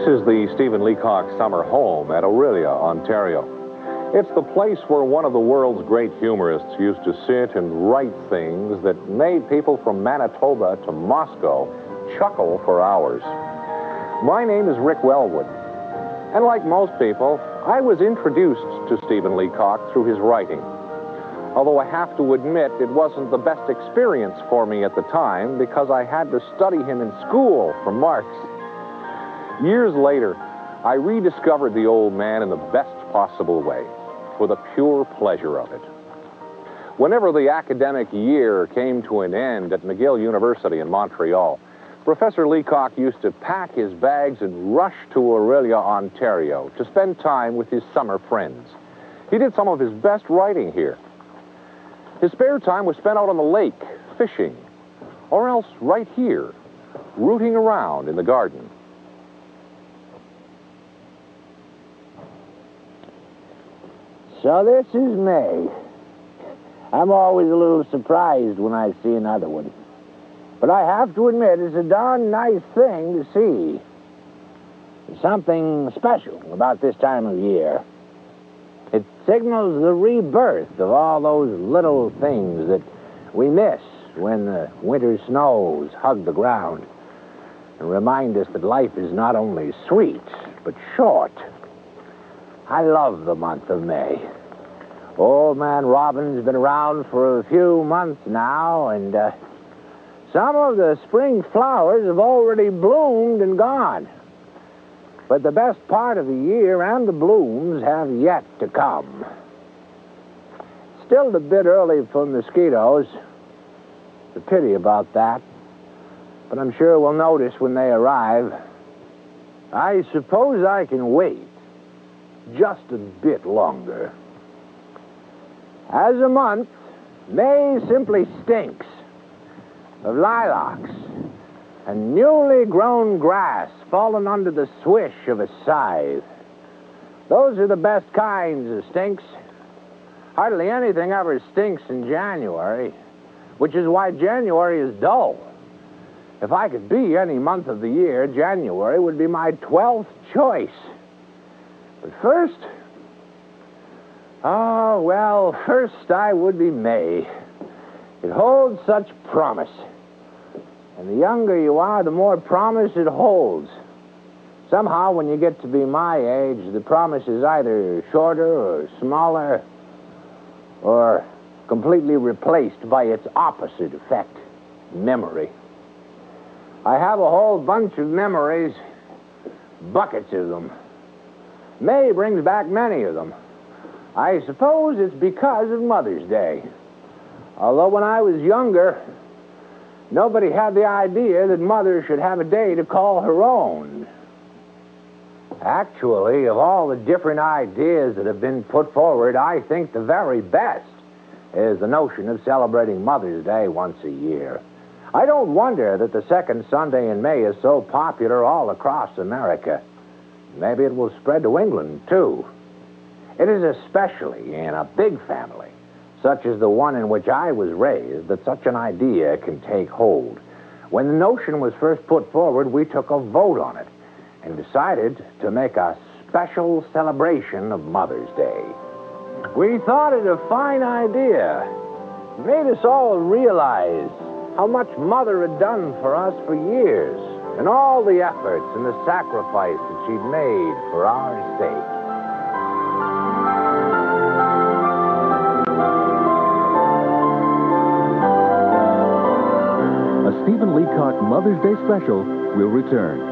This is the Stephen Leacock summer home at Orillia, Ontario. It's the place where one of the world's great humorists used to sit and write things that made people from Manitoba to Moscow chuckle for hours. My name is Rick Wellwood, and like most people, I was introduced to Stephen Leacock through his writing. Although I have to admit it wasn't the best experience for me at the time because I had to study him in school for marks. Years later, I rediscovered the old man in the best possible way, for the pure pleasure of it. Whenever the academic year came to an end at McGill University in Montreal, Professor Leacock used to pack his bags and rush to Orillia, Ontario, to spend time with his summer friends. He did some of his best writing here. His spare time was spent out on the lake, fishing, or else right here, rooting around in the garden. So this is May. I'm always a little surprised when I see another one. But I have to admit, it's a darn nice thing to see. There's something special about this time of year. It signals the rebirth of all those little things that we miss when the winter snows hug the ground and remind us that life is not only sweet, but short. I love the month of May. Old Man Robin's been around for a few months now, and some of the spring flowers have already bloomed and gone. But the best part of the year and the blooms have yet to come. Still a bit early for mosquitoes. It's a pity about that, but I'm sure we'll notice when they arrive. I suppose I can wait just a bit longer. As a month, May simply stinks of lilacs and newly grown grass fallen under the swish of a scythe. Those are the best kinds of stinks. Hardly anything ever stinks in January, which is why January is dull. If I could be any month of the year, January would be my 12th choice. But first, first I would be May. It holds such promise. And the younger you are, the more promise it holds. Somehow, when you get to be my age, the promise is either shorter or smaller or completely replaced by its opposite effect, memory. I have a whole bunch of memories, buckets of them. May brings back many of them. I suppose it's because of Mother's Day. Although when I was younger, nobody had the idea that Mother should have a day to call her own. Actually, of all the different ideas that have been put forward, I think the very best is the notion of celebrating Mother's Day once a year. I don't wonder that the second Sunday in May is so popular all across America. Maybe it will spread to England, too. It is especially in a big family, such as the one in which I was raised, that such an idea can take hold. When the notion was first put forward, we took a vote on it and decided to make a special celebration of Mother's Day. We thought it a fine idea. It made us all realize how much Mother had done for us for years, and all the efforts and the sacrifice that she'd made for our sake. A Stephen Leacock Mother's Day special will return.